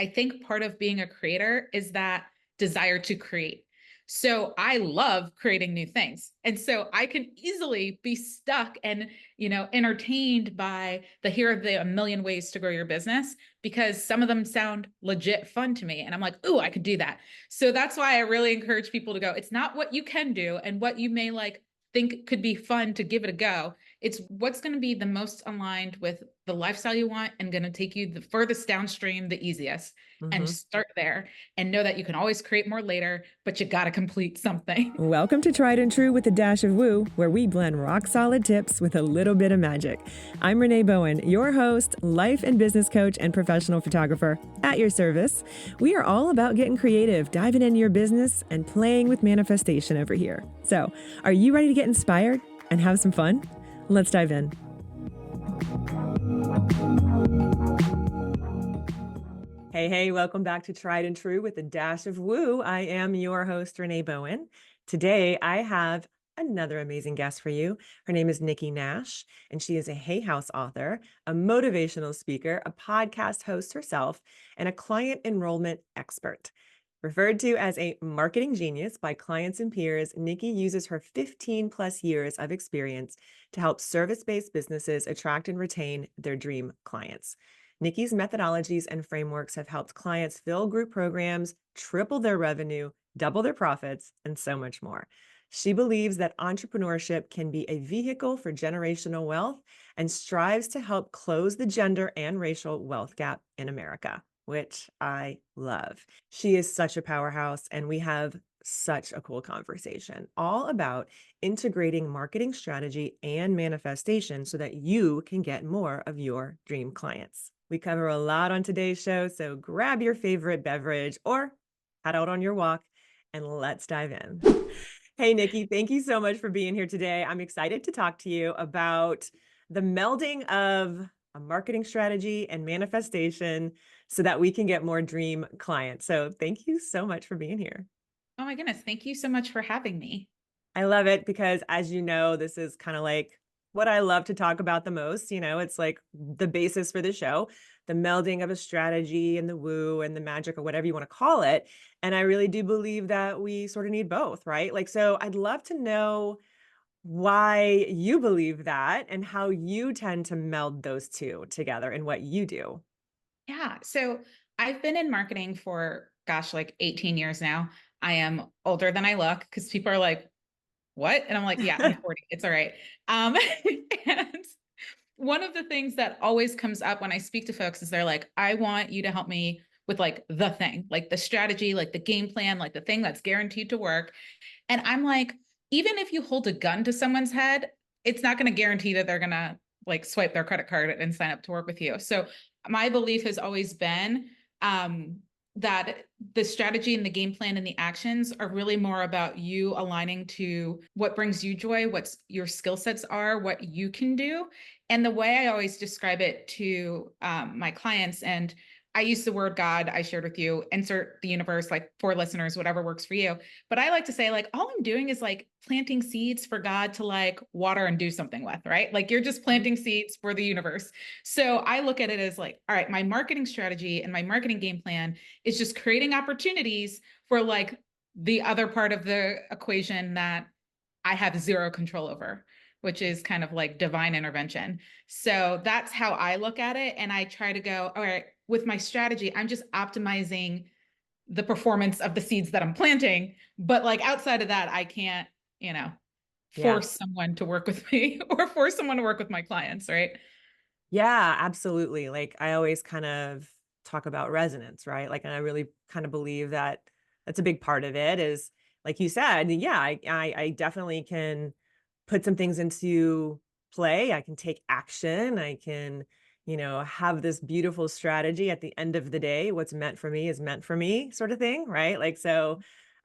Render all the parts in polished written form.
I think part of being a creator is that desire to create. So I love creating new things. And so I can easily be stuck and, entertained by the here are the a million ways to grow your business because some of them sound legit fun to me. And I'm like, ooh, I could do that. So that's why I really encourage people to go. It's not what you can do and what you may like think could be fun to give it a go. It's what's going to be the most aligned with the lifestyle you want and going to take you the furthest downstream, the easiest, and Mhm. start there and know that you can always create more later, but you got to complete something. Welcome to Tried and True with a Dash of Woo, where we blend rock solid tips with a little bit of magic. I'm Renee Bowen, your host, life and business coach, and professional photographer at your service. We are all about getting creative, diving into your business, and playing with manifestation over here. So, are you ready to get inspired and have some fun? Let's dive in. Hey, welcome back to Tried and True with a Dash of Woo. I am your host, Renee Bowen. Today, I have another amazing guest for you. Her name is Nikki Nash, and she is a Hay House author, a motivational speaker, a podcast host herself, and a client enrollment expert. Referred to as a marketing genius by clients and peers, Nikki uses her 15 plus years of experience to help service-based businesses attract and retain their dream clients. Nikki's methodologies and frameworks have helped clients fill group programs, triple their revenue, double their profits, and so much more. She believes that entrepreneurship can be a vehicle for generational wealth and strives to help close the gender and racial wealth gap in America, which I love. She is such a powerhouse, and we have such a cool conversation all about integrating marketing strategy and manifestation so that you can get more of your dream clients. We cover a lot on today's show, so grab your favorite beverage or head out on your walk and let's dive in. Hey, Nikki, thank you so much for being here today. I'm excited to talk to you about the melding of a marketing strategy and manifestation so that we can get more dream clients. So thank you so much for being here. Oh my goodness. Thank you so much for having me. I love it because, as you know, this is kind of like what I love to talk about the most. It's like the basis for the show, the melding of a strategy and the woo and the magic or whatever you want to call it. And I really do believe that we sort of need both, right? So I'd love to know why you believe that and how you tend to meld those two together and what you do. Yeah. So I've been in marketing for, gosh, like 18 years now. I am older than I look because people are like, what? And I'm like, yeah, I'm 40. It's all right. And one of the things that always comes up when I speak to folks is they're like, I want you to help me with like the thing, like the strategy, like the game plan, like the thing that's guaranteed to work. And I'm like, even if you hold a gun to someone's head, it's not going to guarantee that they're going to like swipe their credit card and sign up to work with you. So my belief has always been that the strategy and the game plan and the actions are really more about you aligning to what brings you joy, what your skill sets are, what you can do. And the way I always describe it to my clients, and I use the word God, I shared with you, insert the universe, like for listeners, whatever works for you. But I like to say, like, all I'm doing is like planting seeds for God to like water and do something with, right? Like you're just planting seeds for the universe. So I look at it as like, all right, my marketing strategy and my marketing game plan is just creating opportunities for like the other part of the equation that I have zero control over, which is kind of like divine intervention. So that's how I look at it. And I try to go, all right, with my strategy, I'm just optimizing the performance of the seeds that I'm planting. But like outside of that, I can't, you know, Yeah. force someone to work with me or force someone to work with my clients, right? Yeah, absolutely. Like I always kind of talk about resonance, right? And I really kind of believe that that's a big part of it is like you said, yeah, I definitely can put some things into play. I can take action. I can, have this beautiful strategy at the end of the day. What's meant for me is meant for me, sort of thing, right?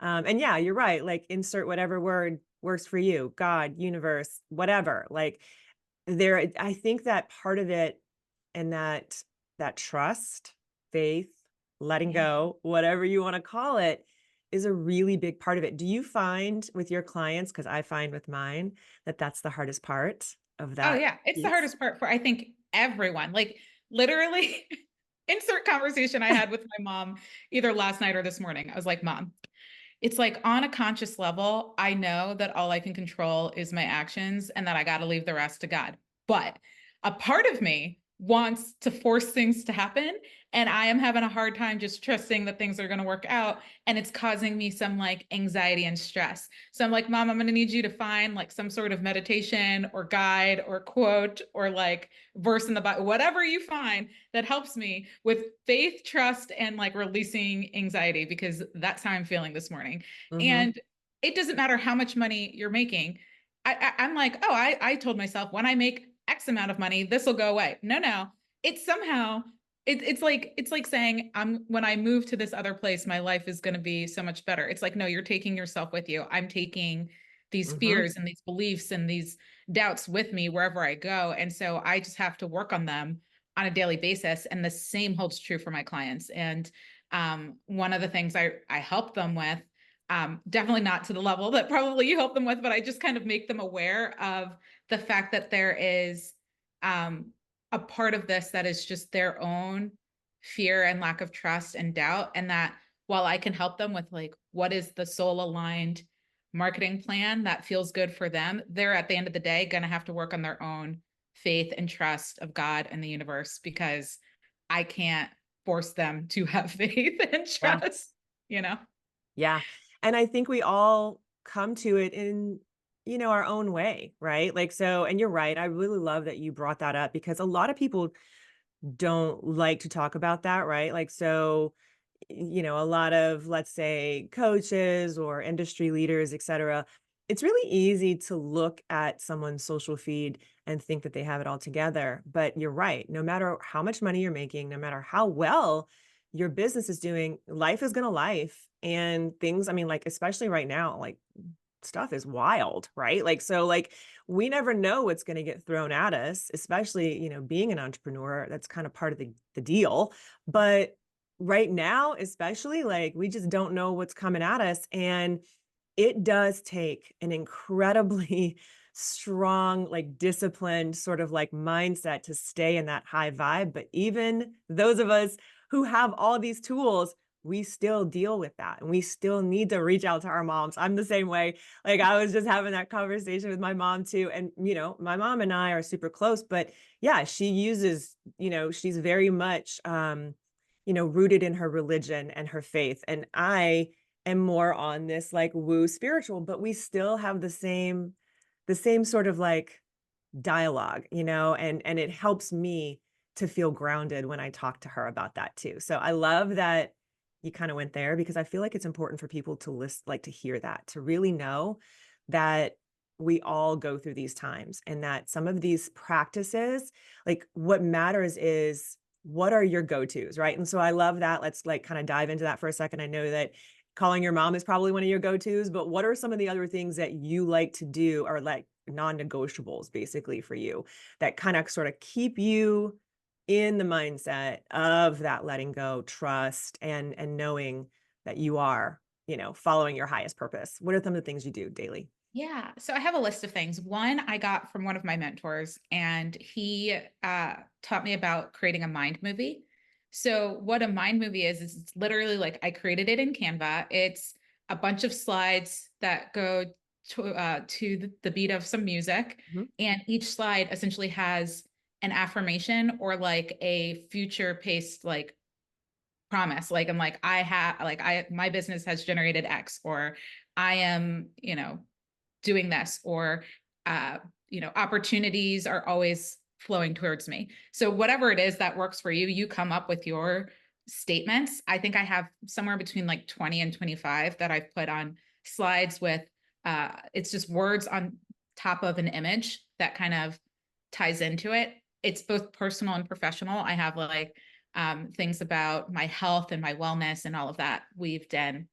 And yeah, you're right. Like insert whatever word works for you, God, universe, whatever. I think that part of it and that trust, faith, letting Yeah. go, whatever you want to call it, is a really big part of it. Do you find with your clients, because I find with mine, that that's the hardest part of Oh that yeah. It's the piece? hardest part for I think everyone. Like literally insert conversation I had with my mom either last night or this morning. I was like, Mom, it's like on a conscious level, I know that all I can control is my actions and that I got to leave the rest to God. But a part of me wants to force things to happen. And I am having a hard time just trusting that things are going to work out. And it's causing me some like anxiety and stress. So I'm like, Mom, I'm going to need you to find like some sort of meditation or guide or quote or like verse in the Bible, whatever you find that helps me with faith, trust, and like releasing anxiety, because that's how I'm feeling this morning. Hmm. And it doesn't matter how much money you're making. I'm like, oh, I told myself when I make X amount of money, this will go away. No, no, it's somehow it's like saying I'm when I move to this other place, my life is going to be so much better. It's like, no, you're taking yourself with you. I'm taking these Hmm. fears and these beliefs and these doubts with me wherever I go. And so I just have to work on them on a daily basis. And the same holds true for my clients. And one of the things I help them with, definitely not to the level that probably you help them with, but I just kind of make them aware of the fact that there is um, a part of this that is just their own fear and lack of trust and doubt. And that while I can help them with like, what is the soul aligned marketing plan that feels good for them, they're at the end of the day going to have to work on their own faith and trust of God and the universe, because I can't force them to have faith and Yeah. trust, you know? Yeah. And I think we all come to it in, our own way, right? Like, so, and you're right. I really love that you brought that up because a lot of people don't like to talk about that, right? Like, so, a lot of, let's say, coaches or industry leaders, et cetera, it's really easy to look at someone's social feed and think that they have it all together. But you're right. No matter how much money you're making, no matter how well your business is doing, life is going to life. And things, I mean, like, especially right now, like, stuff is wild, right? Like, so, like, we never know what's going to get thrown at us, especially, being an entrepreneur, that's kind of part of the deal. But right now, especially, like, we just don't know what's coming at us. And it does take an incredibly strong, like, disciplined sort of like mindset to stay in that high vibe. But even those of us who have all these tools, we still deal with that and we still need to reach out to our moms. I'm the same way. Like, I was just having that conversation with my mom too. And, my mom and I are super close, but yeah, she uses, she's very much, rooted in her religion and her faith. And I am more on this like woo spiritual, but we still have the same sort of like dialogue, and it helps me to feel grounded when I talk to her about that too. So I love that you kind of went there because I feel like it's important for people to list, like, to hear that, to really know that we all go through these times and that some of these practices, like, what matters is what are your go-tos, right? And so I love that. Let's like kind of dive into that for a second. I know that calling your mom is probably one of your go-tos, but what are some of the other things that you like to do, or like non-negotiables basically for you, that kind of sort of keep you in the mindset of that letting go, trust, and knowing that you are, following your highest purpose? What are some of the things you do daily? Yeah. So I have a list of things. One I got from one of my mentors, and he taught me about creating a mind movie. So, what a mind movie is it's literally like I created it in Canva. It's a bunch of slides that go to the beat of some music. Mhm. And each slide essentially has an affirmation or like a future paced like promise. Like I'm like, I have like my business has generated X, or I am, doing this, or uh opportunities are always flowing towards me. So whatever it is that works for you, you come up with your statements. I think I have somewhere between like 20 and 25 that I've put on slides with it's just words on top of an image that kind of ties into it. It's both personal and professional. I have like things about my health and my wellness and all of that weaved in.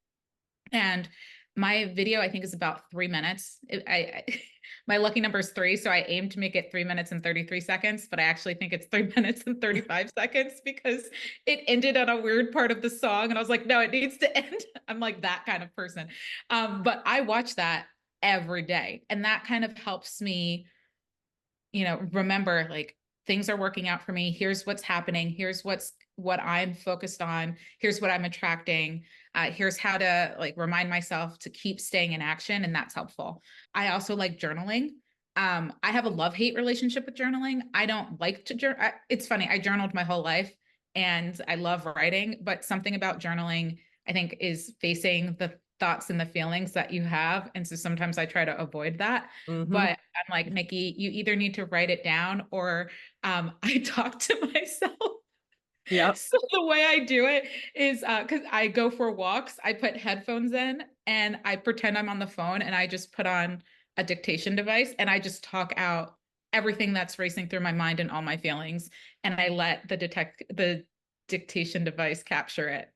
And my video, I think, is about 3 minutes. My lucky number is three, so I aim to make it 3 minutes and 33 seconds, but I actually think it's 3 minutes and 35 seconds because it ended on a weird part of the song, and I was like, no, it needs to end. I'm like that kind of person. But I watch that every day, and that kind of helps me, remember like things are working out for me. Here's what's happening. Here's what's what I'm focused on. Here's what I'm attracting. Here's how to like remind myself to keep staying in action. And that's helpful. I also like journaling. I have a love-hate relationship with journaling. I don't like to journal. It's funny. I journaled my whole life and I love writing, but something about journaling, I think, is facing the thoughts and the feelings that you have. And so sometimes I try to avoid that. Mm-hmm. But I'm like, Nikki, you either need to write it down or I talk to myself. Yep. So the way I do it is because I go for walks, I put headphones in and I pretend I'm on the phone and I just put on a dictation device and I just talk out everything that's racing through my mind and all my feelings. And I let the dictation device capture it.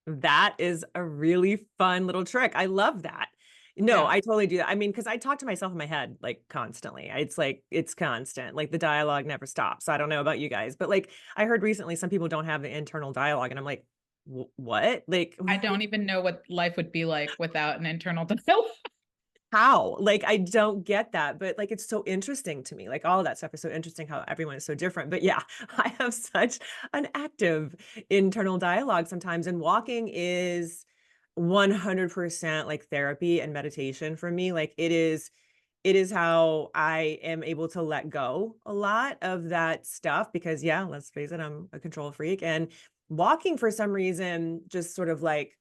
That is a really fun little trick. I love that. No, Yeah. I totally do that. I mean, because I talk to myself in my head like constantly. It's like it's constant. Like the dialogue never stops. I don't know about you guys, but like I heard recently some people don't have the internal dialogue, and I'm like, what? Like I don't even know what life would be like without an internal dialogue. how? Like I don't get that, but like it's so interesting to me. Like all of that stuff is so interesting how everyone is so different. But yeah, I have such an active internal dialogue sometimes, and walking is 100% like therapy and meditation for me. Like it is how I am able to let go a lot of that stuff because yeah, let's face it, I'm a control freak, and walking for some reason just sort of like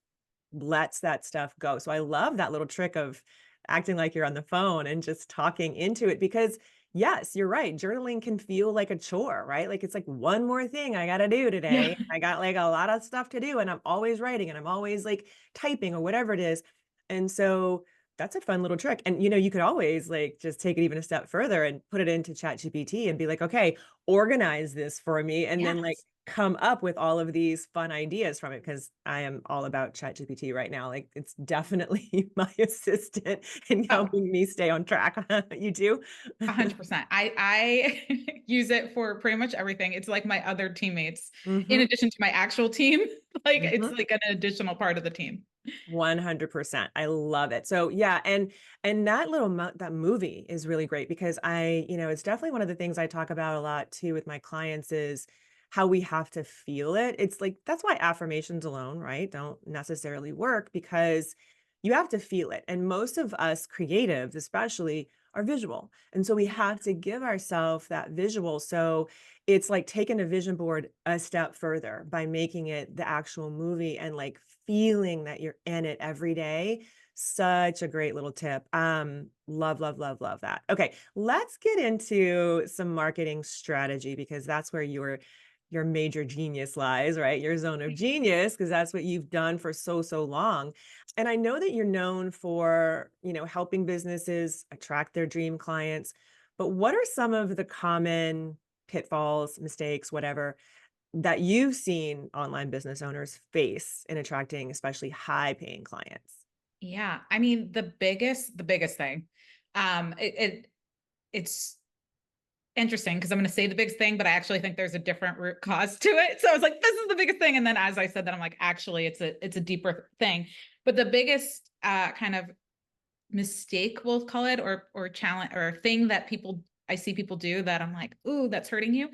lets that stuff go. So I love that little trick of acting like you're on the phone and just talking into it because yes, you're right. Journaling can feel like a chore, right? Like it's like one more thing I got to do Yeah. today. I got like a lot of stuff to do and I'm always writing and I'm always like typing or whatever it is. And so that's a fun little trick. And you could always like just take it even a step further and put it into ChatGPT and be like, okay, organize this for me. And then like Yes. come up with all of these fun ideas from it because I am all about ChatGPT right now. Like it's definitely my assistant in Oh, helping me stay on track. You do? 100%. I use it for pretty much everything. It's like my other teammates, in Hmm. addition to my actual team. Like it's Hmm. like an additional part of the team. 100%. I love it. So yeah, and that that movie is really great because it's definitely one of the things I talk about a lot too with my clients is how we have to feel it. It's like that's why affirmations alone, right, don't necessarily work because you have to feel it. And most of us creatives, especially, are visual. And so we have to give ourselves that visual. So it's like taking a vision board a step further by making it the actual movie and like feeling that you're in it every day. Such a great little tip. Love, love, love, love that. Okay, let's get into some marketing strategy because that's where your major genius lies, right? Your zone of genius, because that's what you've done for so, so long. And I know that you're known for, helping businesses attract their dream clients. But what are some of the common pitfalls, mistakes, whatever, that you've seen online business owners face in attracting especially high paying clients? Yeah. I mean, the biggest thing, it's interesting because I'm going to say the biggest thing, but I actually think there's a different root cause to it. So I was like, this is the biggest thing. And then as I said that, I'm like, actually, it's a deeper thing. But the biggest kind of mistake, we'll call it, or challenge or thing that I see people do that I'm like, ooh, that's hurting you,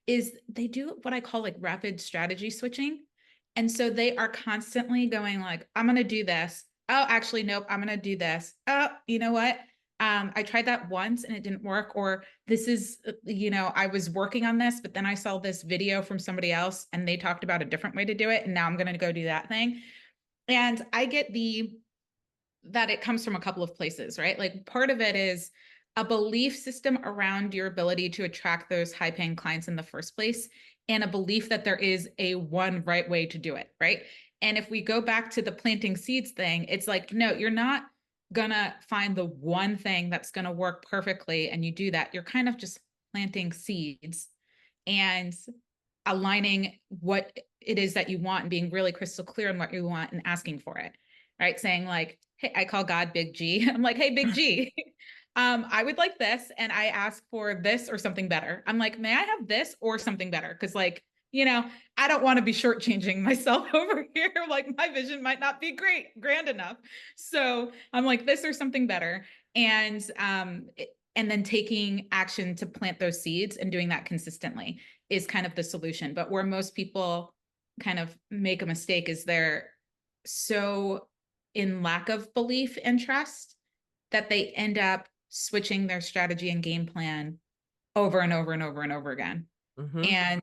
is they do what I call like rapid strategy switching. And so they are constantly going like, I'm gonna do this. Oh, actually, nope, I'm gonna do this. Oh, you know what? I tried that once and it didn't work. Or this is, I was working on this, but then I saw this video from somebody else and they talked about a different way to do it. And now I'm going to go do that thing. And I get that it comes from a couple of places, right? Like part of it is a belief system around your ability to attract those high paying clients in the first place, and a belief that there is a one right way to do it, right? And if we go back to the planting seeds thing, it's like, no, you're not gonna find the one thing that's gonna work perfectly and you do that. You're kind of just planting seeds and aligning what it is that you want and being really crystal clear on what you want and asking for it, right? Saying like, hey, I call God Big G. I'm like, hey, Big G, I would like this. And I ask for this or something better. I'm like, may I have this or something better? Cause like, I don't want to be shortchanging myself over here. Like my vision might not be grand enough. So I'm like, this or something better. And then taking action to plant those seeds and doing that consistently. is kind of the solution. But where most people kind of make a mistake is they're so in lack of belief and trust that they end up switching their strategy and game plan over and over and over and over again. Mm-hmm. And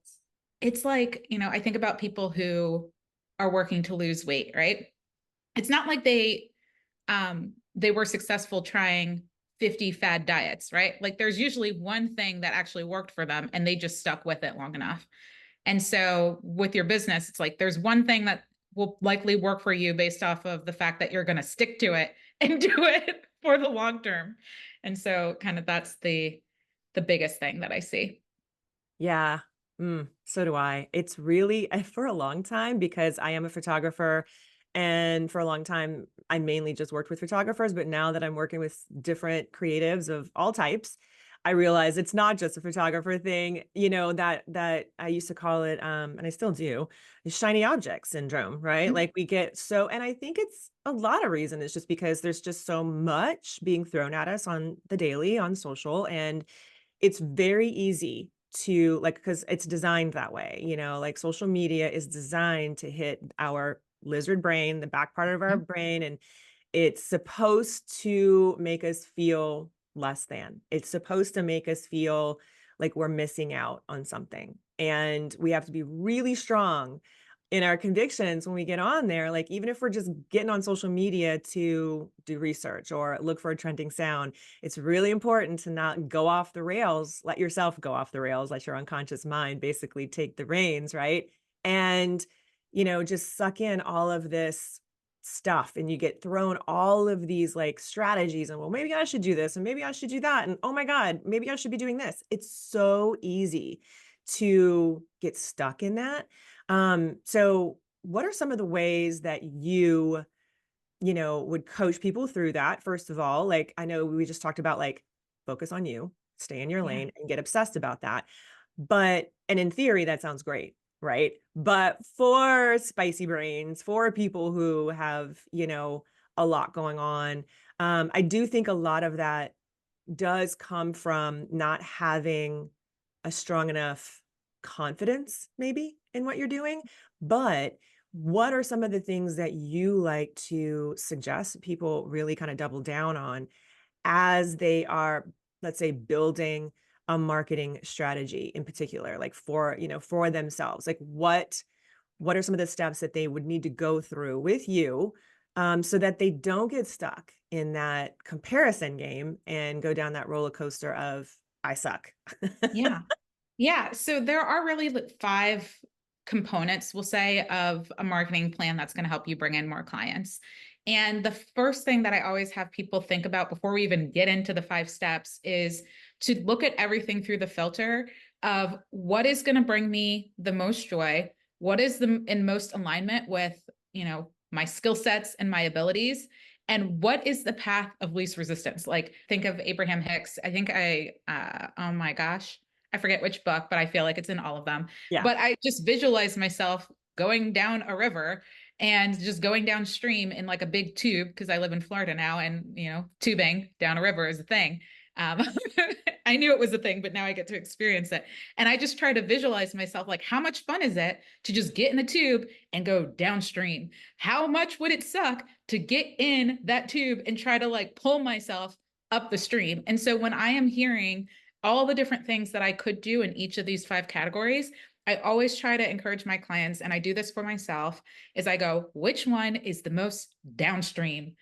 it's like, I think about people who are working to lose weight, right? It's not like they were successful trying 50 fad diets, right? Like there's usually one thing that actually worked for them and they just stuck with it long enough. And so with your business, it's like there's one thing that will likely work for you based off of the fact that you're going to stick to it and do it for the long term. And so kind of that's the biggest thing that I see. Yeah. So do I. It's really for a long time because I am a photographer, and for a long time I mainly just worked with photographers, but now that I'm working with different creatives of all types, I realize it's not just a photographer thing, that I used to call it, and I still do, the shiny object syndrome, right? Like we get so, and I think it's a lot of reason. It's just because there's just so much being thrown at us on the daily on social, and it's very easy to like, because it's designed that way, like social media is designed to hit our lizard brain, the back part of our brain, and it's supposed to make us feel less than. It's supposed to make us feel like we're missing out on something. And we have to be really strong in our convictions when we get on there. Like, even if we're just getting on social media to do research or look for a trending sound, it's really important to not go off the rails, let yourself go off the rails, let your unconscious mind basically take the reins, right? And, just suck in all of this stuff, and you get thrown all of these like strategies, and well, maybe I should do this and maybe I should do that, and oh my god, maybe I should be doing this. It's so easy to get stuck in that. So what are some of the ways that you would coach people through that? First of all, like, I know we just talked about like focus on you, stay in your Yeah. lane and get obsessed about that. And in theory, that sounds great, right? But for spicy brains, for people who have, a lot going on, I do think a lot of that does come from not having a strong enough confidence, maybe, in what you're doing. But what are some of the things that you like to suggest people really kind of double down on as they are, let's say, building a marketing strategy in particular, like for themselves? Like what are some of the steps that they would need to go through with you, so that they don't get stuck in that comparison game and go down that roller coaster of I suck? Yeah. Yeah. So there are really five components, we'll say, of a marketing plan that's going to help you bring in more clients. And the first thing that I always have people think about before we even get into the five steps is to look at everything through the filter of what is going to bring me the most joy, what is the in most alignment with, my skill sets and my abilities, and what is the path of least resistance. Like think of Abraham Hicks. I think oh my gosh, I forget which book, but I feel like it's in all of them. Yeah. But I just visualize myself going down a river and just going downstream in like a big tube because I live in Florida now, and tubing down a river is a thing. Um, I knew it was a thing, but now I get to experience it. And I just try to visualize myself like, how much fun is it to just get in the tube and go downstream? How much would it suck to get in that tube and try to like pull myself up the stream? And so when I am hearing all the different things that I could do in each of these five categories, I always try to encourage my clients, and I do this for myself, is I go, which one is the most downstream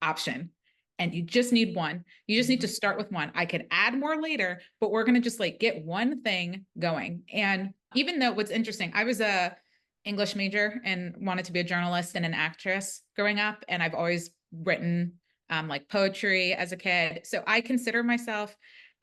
option? And you just need one. You just need to start with one. I could add more later, but we're going to just like get one thing going. And even though what's interesting, I was a English major and wanted to be a journalist and an actress growing up. And I've always written like poetry as a kid. So I consider myself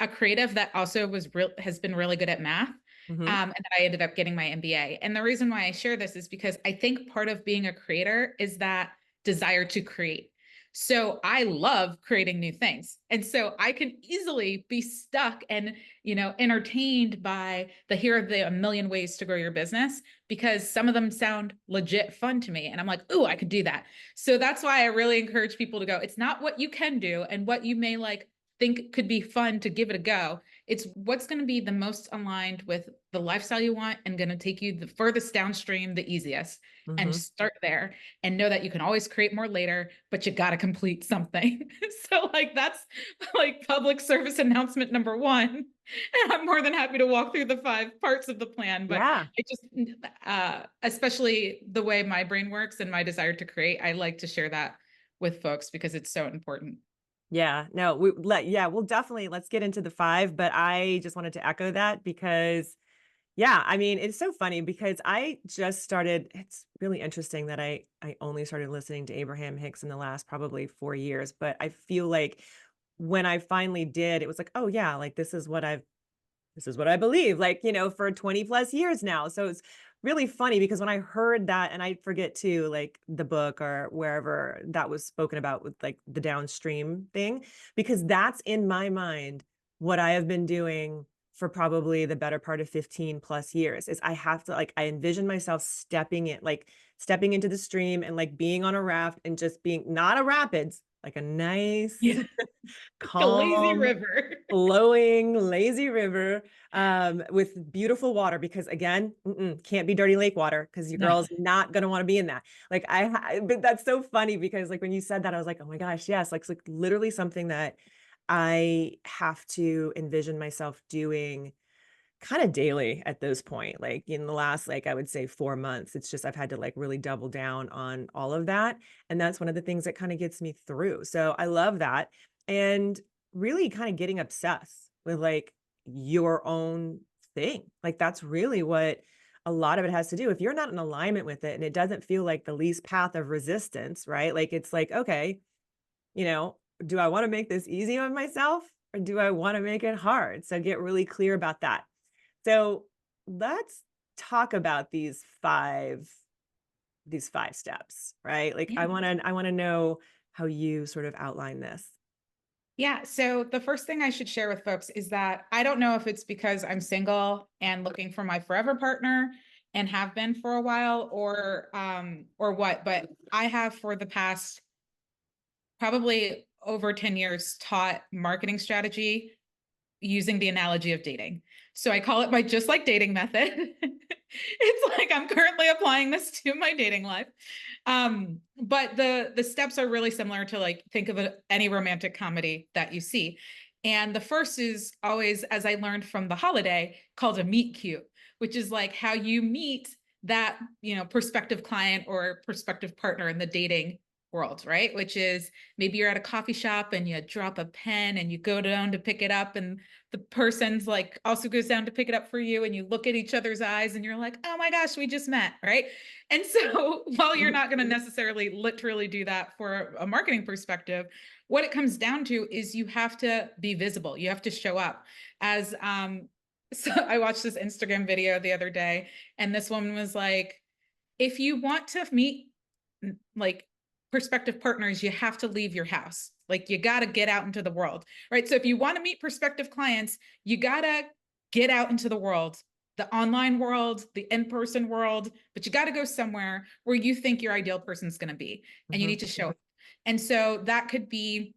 a creative that also has been really good at math. Hmm. And then I ended up getting my MBA. And the reason why I share this is because I think part of being a creator is that desire to create. So I love creating new things. And so I can easily be stuck and, entertained by here are the a million ways to grow your business, because some of them sound legit fun to me. And I'm like, ooh, I could do that. So that's why I really encourage people to go. It's not what you can do and what you may like think could be fun to give it a go. It's what's going to be the most aligned with the lifestyle you want and going to take you the furthest downstream, the easiest, and Hmm. start there and know that you can always create more later, but you got to complete something. So like that's like public service announcement number one. And I'm more than happy to walk through the 5 parts of the plan, but Yeah. I just, especially the way my brain works and my desire to create, I like to share that with folks because it's so important. Yeah, no, we'll definitely let's get into the five, but I just wanted to echo that because yeah, I mean, it's so funny because I just started it's really interesting that I only started listening to Abraham Hicks in the last probably 4 years, but I feel like when I finally did, it was like, "Oh yeah, like this is what I believe, like, for 20 plus years now." So it's really funny because when I heard that, and I forget to like the book or wherever that was spoken about with like the downstream thing, because that's in my mind what I have been doing for probably the better part of 15 plus years is I have to like, I envision myself stepping into the stream and like being on a raft and just being not a rapids, like a nice, Yeah. A lazy calm, river. flowing, lazy river, with beautiful water because again, can't be dirty lake water because your No. girl's not gonna want to be in that. Like but that's so funny because like when you said that, I was like, oh my gosh, yes, like it's like literally something that I have to envision myself doing kind of daily at this point. Like in the last, like I would say 4 months, it's just I've had to like really double down on all of that. And that's one of the things that kind of gets me through. So I love that. And really kind of getting obsessed with like your own thing. Like that's really what a lot of it has to do. If you're not in alignment with it and it doesn't feel like the least path of resistance, right? Like it's like, okay, you know, do I want to make this easy on myself or do I want to make it hard? So get really clear about that. So let's talk about these five steps, right? Like Yeah. I want to know how you sort of outline this. Yeah. So the first thing I should share with folks is that I don't know if it's because I'm single and looking for my forever partner and have been for a while or what, but I have for the past probably over 10 years taught marketing strategy using the analogy of dating. So I call it my just like dating method. It's like I'm currently applying this to my dating life. But the steps are really similar to like think of any romantic comedy that you see. And the first is always, as I learned from the holiday, called a meet cute, which is like how you meet that, prospective client or prospective partner in the dating world, right? Which is maybe you're at a coffee shop and you drop a pen and you go down to pick it up and the person's like also goes down to pick it up for you and you look at each other's eyes and you're like, oh my gosh, we just met, right? And so while you're not going to necessarily literally do that for a marketing perspective, what it comes down to is you have to be visible. You have to show up as so I watched this Instagram video the other day and this woman was like, if you want to meet like prospective partners, you have to leave your house. Like you got to get out into the world, right? So if you want to meet prospective clients, you got to get out into the world, the online world, the in-person world, but you got to go somewhere where you think your ideal person's going to be and you Mhm. need to show up. And so that could be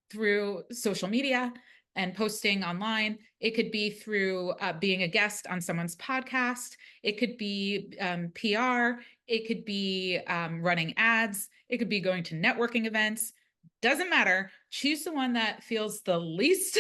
through social media and posting online. It could be through being a guest on someone's podcast. It could be PR. It could be running ads. It could be going to networking events. Doesn't matter. Choose the one that feels the least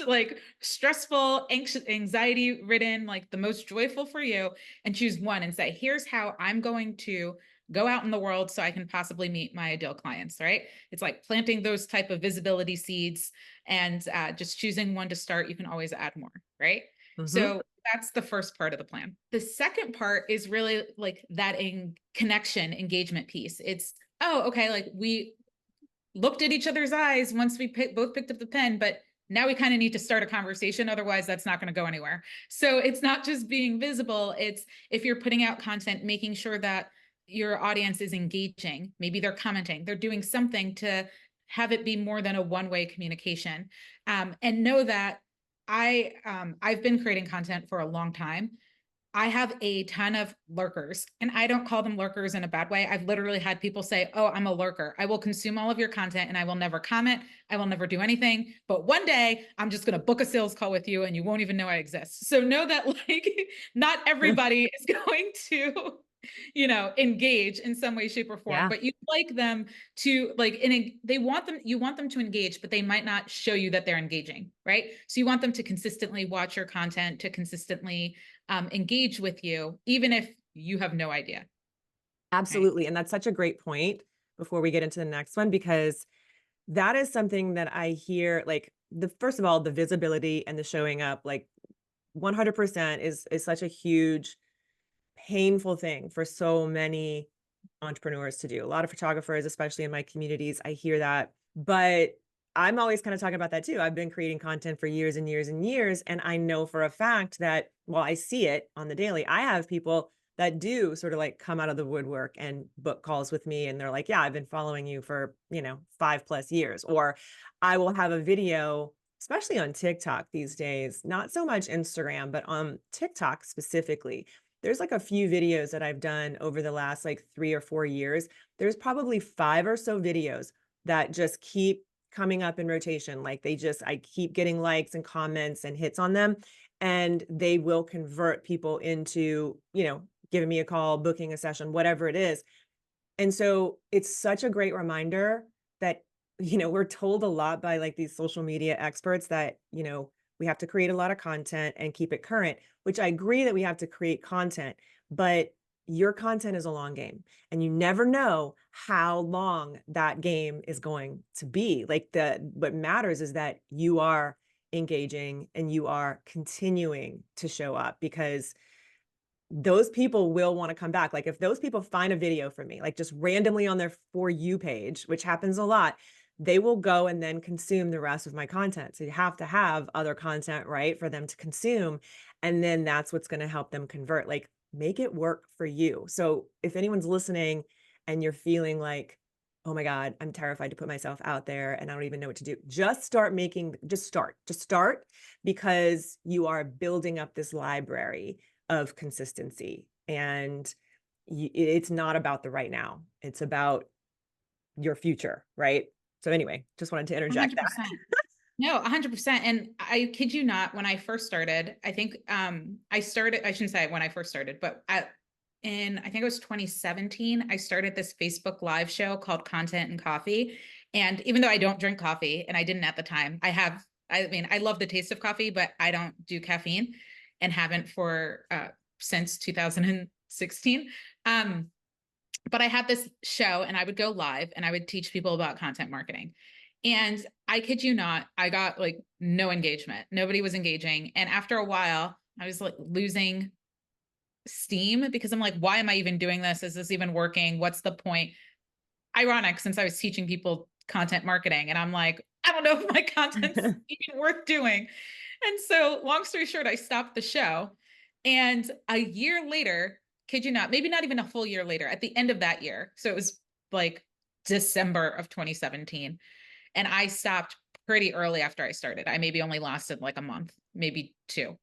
like stressful, anxious, anxiety ridden, like the most joyful for you, and choose one and say, here's how I'm going to go out in the world so I can possibly meet my ideal clients, right? It's like planting those type of visibility seeds and just choosing one to start. You can always add more, right? Mhm. So that's the first part of the plan. The second part is really like that connection engagement piece. It's, oh, okay, like we looked at each other's eyes once we both picked up the pen, but now we kind of need to start a conversation. Otherwise, that's not going to go anywhere. So it's not just being visible. It's if you're putting out content, making sure that your audience is engaging. Maybe they're commenting, they're doing something to have it be more than a one-way communication. And know that I've been creating content for a long time. I have a ton of lurkers, and I don't call them lurkers in a bad way. I've literally had people say, "Oh, I'm a lurker. I will consume all of your content and I will never comment. I will never do anything. But one day I'm just going to book a sales call with you and you won't even know I exist." So know that like not everybody is going to engage in some way, shape, or form, Yeah, but you like them to like, you want them to engage, but they might not show you that they're engaging, right? So you want them to consistently watch your content, to consistently engage with you, even if you have no idea. Right. absolutely. And that's such a great point before we get into the next one, because that is something that I hear, like, the first of all, the visibility and the showing up, like, 100% is such a huge painful thing for so many entrepreneurs to do. A lot of photographers, especially in my communities, I hear that. But I'm always kind of talking about that too. I've been creating content for years and years and years. And I know for a fact that while I see it on the daily, I have people that do sort of like come out of the woodwork and book calls with me. And they're like, yeah, I've been following you for, 5+ years. Or I will have a video, especially on TikTok these days, not so much Instagram, but on TikTok specifically. There's like a few videos that I've done over the last like 3 or 4 years. There's probably 5 or so videos that just keep coming up in rotation. Like I keep getting likes and comments and hits on them. And they will convert people into, giving me a call, booking a session, whatever it is. And so it's such a great reminder that, we're told a lot by like these social media experts that, we have to create a lot of content and keep it current, which I agree that we have to create content, but your content is a long game and you never know how long that game is going to be. Like what matters is that you are engaging and you are continuing to show up, because those people will want to come back. Like if those people find a video from me, like just randomly on their For You page, which happens a lot, they will go and then consume the rest of my content. So you have to have other content, right, for them to consume. And then that's what's going to help them convert. Like make it work for you. So if anyone's listening and you're feeling like, oh my God, I'm terrified to put myself out there and I don't even know what to do, just start, because you are building up this library of consistency. And it's not about the right now. It's about your future, right? So anyway, just wanted to interject that. 100%. No, 100%. And I kid you not, when I first started, I think I shouldn't say when I first started, but I think it was 2017, I started this Facebook live show called Content and Coffee. And even though I don't drink coffee, and I didn't at the time, I mean, I love the taste of coffee, but I don't do caffeine and haven't for since 2016. But I had this show and I would go live and I would teach people about content marketing. And I kid you not, I got like no engagement. Nobody was engaging. And after a while, I was like losing steam because I'm like, why am I even doing this? Is this even working? What's the point? Ironic, since I was teaching people content marketing and I'm like, I don't know if my content's even worth doing. And so, long story short, I stopped the show. And a year later, kid you not, maybe not even a full year later, at the end of that year, so it was like December of 2017, and I stopped pretty early after I started. I maybe only lasted like a month, maybe two.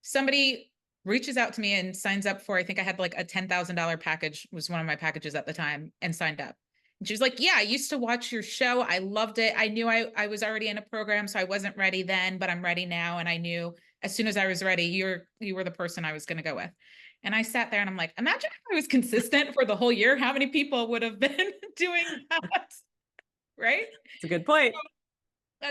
Somebody reaches out to me and signs up for, I think I had like a $10,000 package, was one of my packages at the time, and signed up. And she was like, yeah, I used to watch your show. I loved it. I knew I was already in a program, so I wasn't ready then, but I'm ready now. And I knew as soon as I was ready, you were the person I was going to go with. And I sat there and I'm like, imagine if I was consistent for the whole year, how many people would have been doing that? Right? It's a good point.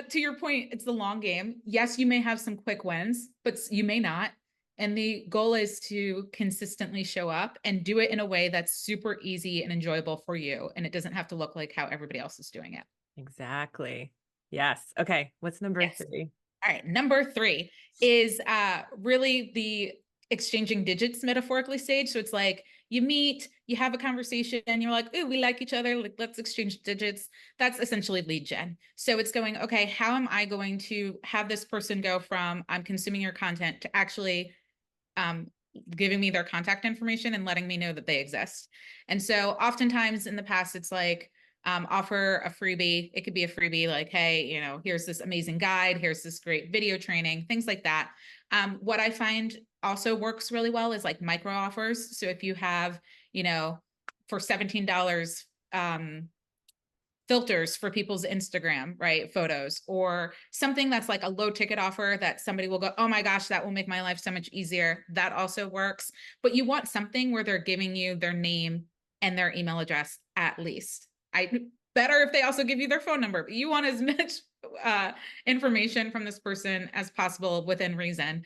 To your point, it's the long game. Yes, you may have some quick wins, but you may not. And the goal is to consistently show up and do it in a way that's super easy and enjoyable for you. And it doesn't have to look like how everybody else is doing it. Exactly. Yes. Okay. What's number Yes. three? All right. Number three is really the exchanging digits metaphorically stage. So it's like you meet, you have a conversation, and you're like, oh, we like each other. Like, let's exchange digits. That's essentially lead gen. So it's going, okay, how am I going to have this person go from I'm consuming your content to actually um, giving me their contact information and letting me know that they exist. And so oftentimes in the past, it's like, offer a freebie. It could be a freebie like, hey, here's this amazing guide. Here's this great video training, things like that. What I find also works really well is like micro offers. So if you have, you know, for $17, filters for people's Instagram, right? Photos, or something that's like a low ticket offer that somebody will go, oh my gosh, that will make my life so much easier. That also works. But you want something where they're giving you their name and their email address at least. I better if they also give you their phone number, but you want as much information from this person as possible within reason,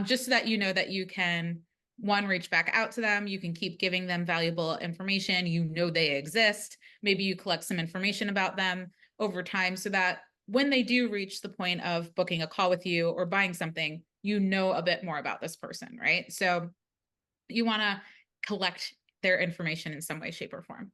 just so that you know that you can one, reach back out to them. You can keep giving them valuable information. You know they exist. Maybe you collect some information about them over time so that when they do reach the point of booking a call with you or buying something, you know a bit more about this person, right? So you want to collect their information in some way, shape, or form.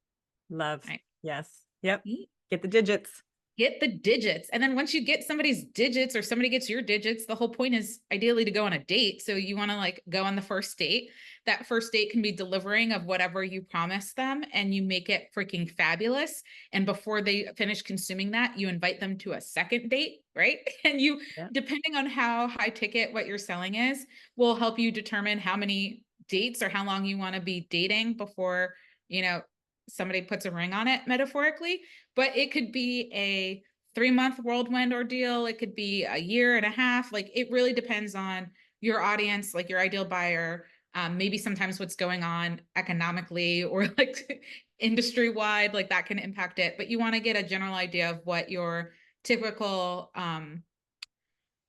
Love. Right. Yes. Yep. Get the digits. Get the digits. And then once you get somebody's digits or somebody gets your digits, the whole point is ideally to go on a date. So you want to like go on the first date. That first date can be delivering of whatever you promised them and you make it freaking fabulous. And before they finish consuming that, you invite them to a second date, right? And you, Yeah. depending on how high ticket what you're selling is, will help you determine how many dates or how long you want to be dating before, you know, somebody puts a ring on it metaphorically. But it could be a 3-month whirlwind ordeal. It could be a year and a half. Like it really depends on your audience, like your ideal buyer, maybe sometimes what's going on economically or like industry wide, like that can impact it. But you want to get a general idea of what your typical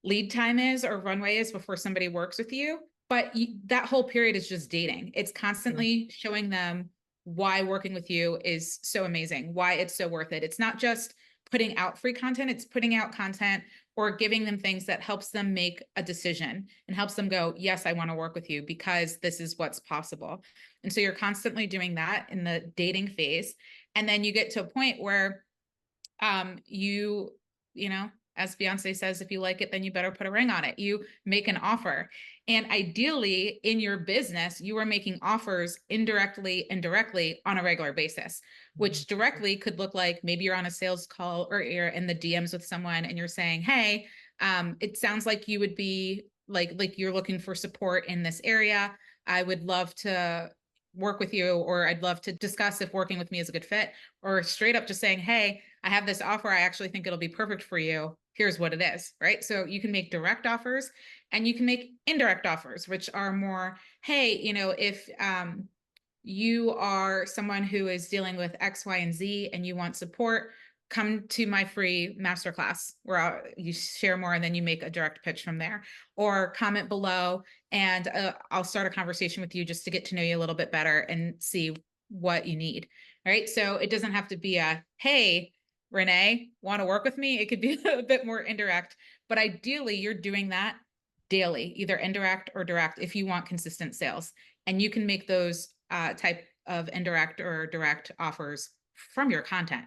lead time is or runway is before somebody works with you. But that whole period is just dating. It's Yeah. constantly showing them why working with you is so amazing, why it's so worth it. It's not just putting out free content, it's putting out content or giving them things that helps them make a decision and helps them go, yes, I want to work with you because this is what's possible. And so you're constantly doing that in the dating phase. And then you get to a point where you, you know, as Beyonce says, if you like it, then you better put a ring on it. You make an offer. And ideally, in your business, you are making offers indirectly and directly on a regular basis, Mhm. which directly could look like maybe you're on a sales call or you're in the DMs with someone and you're saying, hey, it sounds like you would be like you're looking for support in this area. I would love to work with you, or I'd love to discuss if working with me is a good fit, or straight up just saying, hey, I have this offer. I actually think it'll be perfect for you. Here's what it is, right? So you can make direct offers and you can make indirect offers, which are more, hey, you know, if you are someone who is dealing with X, Y, and Z and you want support, come to my free masterclass where you share more and then you make a direct pitch from there. Or comment below and I'll start a conversation with you just to get to know you a little bit better and see what you need. Right. So it doesn't have to be a, hey, Renee, want to work with me? It could be a bit more indirect, but ideally you're doing that daily, either indirect or direct, if you want consistent sales. And you can make those type of indirect or direct offers from your content.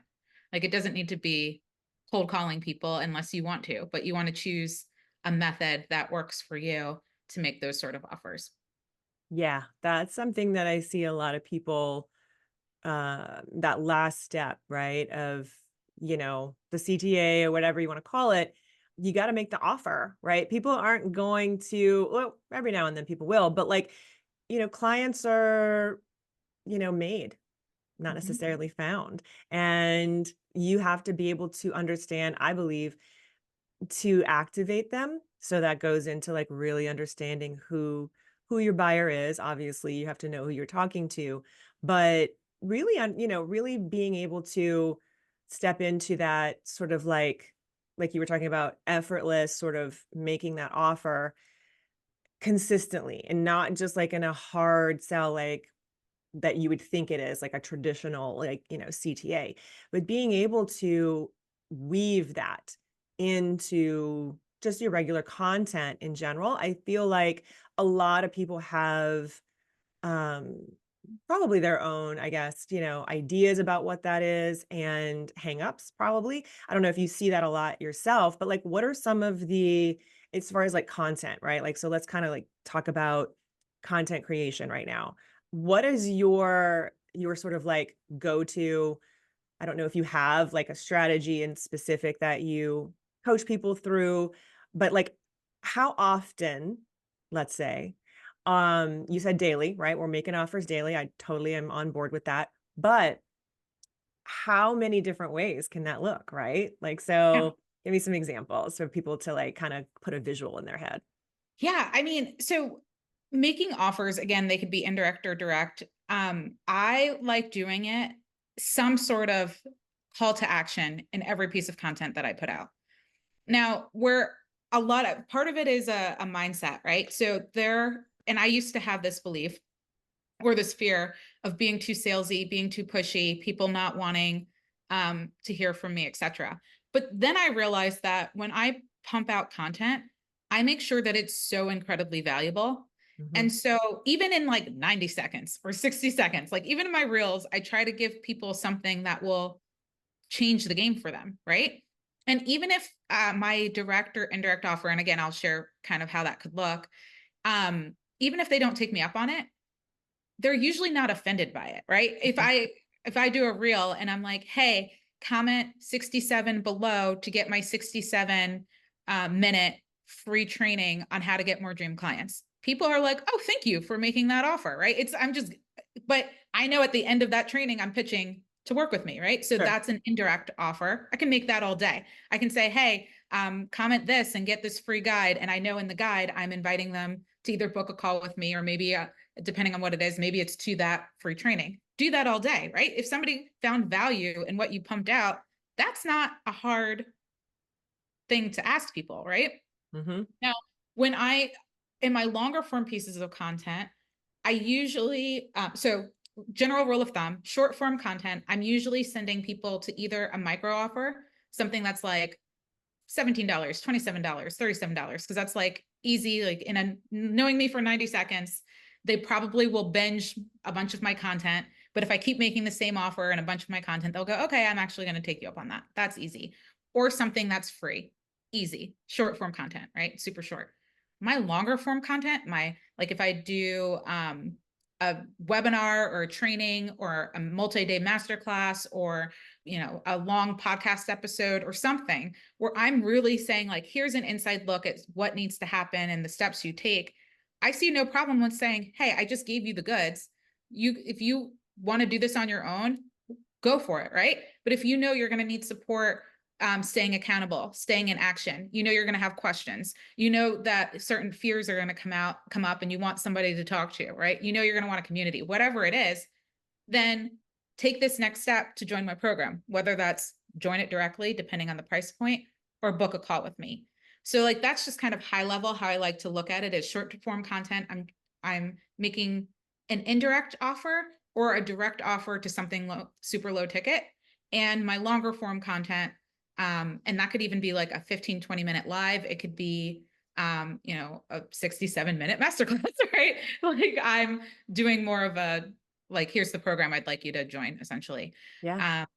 Like it doesn't need to be cold calling people unless you want to, but you want to choose a method that works for you to make those sort of offers. Yeah, that's something that I see a lot of people, that last step, right? Of, the CTA or whatever you want to call it, you got to make the offer, right? People aren't going to, well, every now and then people will, but like, clients are, made, not Mhm. necessarily found. And you have to be able to understand, I believe, to activate them. So that goes into like really understanding who your buyer is. Obviously, you have to know who you're talking to, but really really being able to step into that sort of like you were talking about effortless sort of making that offer consistently and not just like in a hard sell like that you would think it is like a traditional like, CTA, but being able to weave that into just your regular content in general. I feel like a lot of people have um probably their own, I guess, ideas about what that is and hangups probably. I don't know if you see that a lot yourself, but like what are some of the as far as like content, right? Like so let's kind of like talk about content creation right now. What is your sort of like go-to, I don't know if you have like a strategy in specific that you coach people through, but like how often let's say. You said daily, right? We're making offers daily. I totally am on board with that. But how many different ways can that look, right? Like, Yeah. so give me some examples for people to like kind of put a visual in their head. Yeah. I mean, so making offers, again, they could be indirect or direct. I like doing it some sort of call to action in every piece of content that I put out. Now, where a lot of part of it is a mindset, right? So there, and I used to have this belief or this fear of being too salesy, being too pushy, people not wanting to hear from me, etc. But then I realized that when I pump out content, I make sure that it's so incredibly valuable. Hmm. And so even in like 90 seconds or 60 seconds, like even in my reels, I try to give people something that will change the game for them, right? And even if my direct or indirect offer, and again, I'll share kind of how that could look, even if they don't take me up on it, they're usually not offended by it, right? If I do a reel and I'm like, hey, comment 67 below to get my 67 minute free training on how to get more dream clients. People are like, oh, thank you for making that offer, right? But I know at the end of that training, I'm pitching to work with me, right? So Sure. that's an indirect offer. I can make that all day. I can say, hey, comment this and get this free guide. And I know in the guide, I'm inviting them to either book a call with me or maybe depending on what it is, maybe it's to that free training. Do that all day, right? If somebody found value in what you pumped out, that's not a hard thing to ask people, right? Hmm. Now, when I, in my longer form pieces of content, I usually, so general rule of thumb, short form content, I'm usually sending people to either a micro offer, something that's like $17, $27, $37, because that's like easy, like in a knowing me for 90 seconds, they probably will binge a bunch of my content. But if I keep making the same offer and a bunch of my content, they'll go, okay, I'm actually going to take you up on that. That's easy. Or something that's free, easy, short form content, right? Super short. My longer form content, my like if I do a webinar or a training or a multi-day masterclass or a long podcast episode or something where I'm really saying like, here's an inside look at what needs to happen and the steps you take. I see no problem with saying, hey, I just gave you the goods. If you want to do this on your own, go for it, right? But if you know you're going to need support, staying accountable, staying in action, you're going to have questions, that certain fears are going to come up, and you want somebody to talk to, right? You're going to want a community, whatever it is. Then take this next step to join my program, whether that's join it directly, depending on the price point, or book a call with me. So like that's just kind of high level how I like to look at it as short form content. I'm making an indirect offer or a direct offer to something super low ticket, and my longer form content. And that could even be like a 15, 20-minute live. It could be a 67-minute masterclass, right? Like I'm doing more of a like, here's the program I'd like you to join, essentially. Yeah. Um,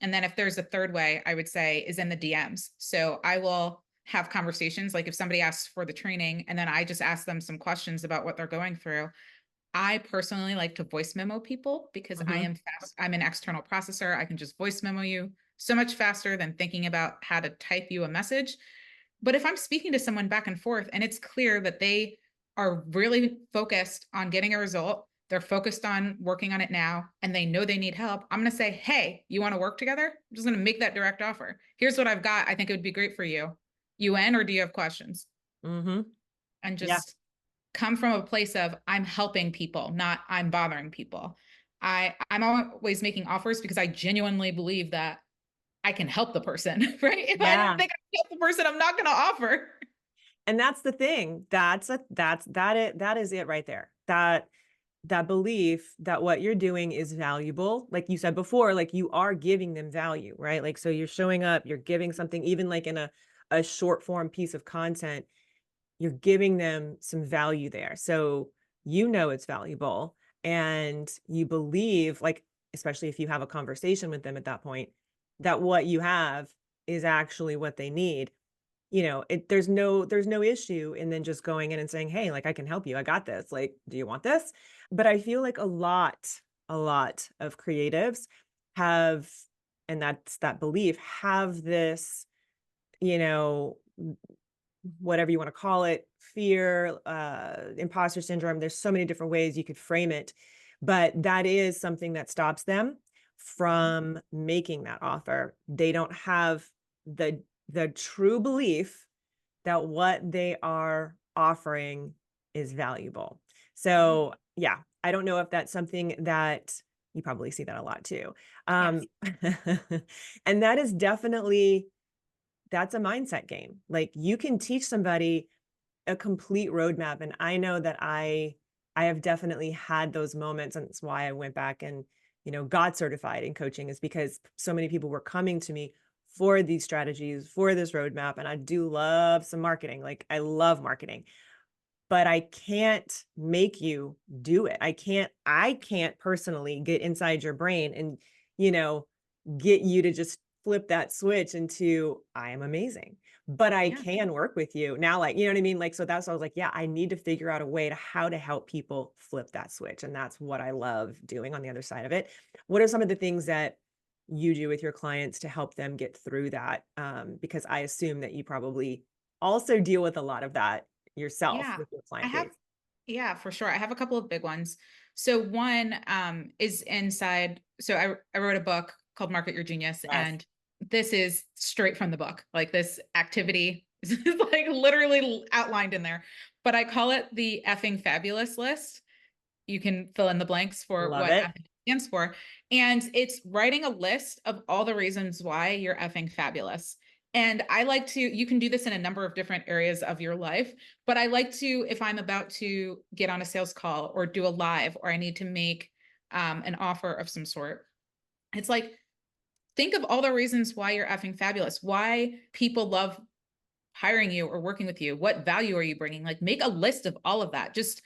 and then if there's a third way, I would say is in the DMs. So I will have conversations. Like if somebody asks for the training and then I just ask them some questions about what they're going through. I personally like to voice memo people because I Hmm. am fast. I'm an external processor. I can just voice memo you so much faster than thinking about how to type you a message. But if I'm speaking to someone back and forth and it's clear that they are really focused on getting a result, they're focused on working on it now, and they know they need help, I'm going to say, hey, you want to work together? I'm just going to make that direct offer. Here's what I've got. I think it would be great for you. You in, or do you have questions? Hmm. And Yeah. just come from a place of I'm helping people, not I'm bothering people. I'm always making offers because I genuinely believe that I can help the person, right? If I didn't Yeah. think I could help the person, I'm not going to offer. And that's the thing. That is it right there. That belief that what you're doing is valuable. Like you said before, like you are giving them value, right? Like so you're showing up, you're giving something, even like in a short form piece of content, you're giving them some value there. So it's valuable and you believe, like, especially if you have a conversation with them at that point, that what you have is actually what they need. There's no issue in then just going in and saying, hey, like I can help you, I got this, like, do you want this? But I feel like a lot of creatives have, and that's that belief, have this, you know whatever you want to call it, fear, imposter syndrome. There's so many different ways you could frame it, but that is something that stops them Mhm. from making that offer. They don't have the true belief that what they are offering is valuable. Mhm. So, yeah, I don't know if that's something that you probably see that a lot too. Yes. Um, and that is definitely that's a mindset game. Like you can teach somebody a complete roadmap, and I know that I have definitely had those moments, and that's why I went back and, got certified in coaching, is because so many people were coming to me for these strategies, for this roadmap, and I do love some marketing. Like I love marketing, but I can't make you do it. I can't personally get inside your brain and, you know, get you to just flip that switch into I am amazing. But I Yeah. can work with you. Now, like, you know what I mean? Like, so that's why I was like, yeah, I need to figure out a way to how to help people flip that switch. And that's what I love doing on the other side of it. What are some of the things that you do with your clients to help them get through that? Because I assume that you probably also deal with a lot of that yourself Yeah. with your I client have, base. yeah, for sure. I have a couple of big ones. So one is inside. So I wrote a book called Market Your Genius, Yes. and this is straight from the book. Like this activity is like literally outlined in there. But I call it the effing fabulous list. You can fill in the blanks for Love what it. effing stands for. And it's writing a list of all the reasons why you're effing fabulous. And I like to, you can do this in a number of different areas of your life, but I like to, if I'm about to get on a sales call or do a live, or I need to make an offer of some sort, it's like, think of all the reasons why you're effing fabulous, why people love hiring you or working with you. What value are you bringing? Like, make a list of all of that. Just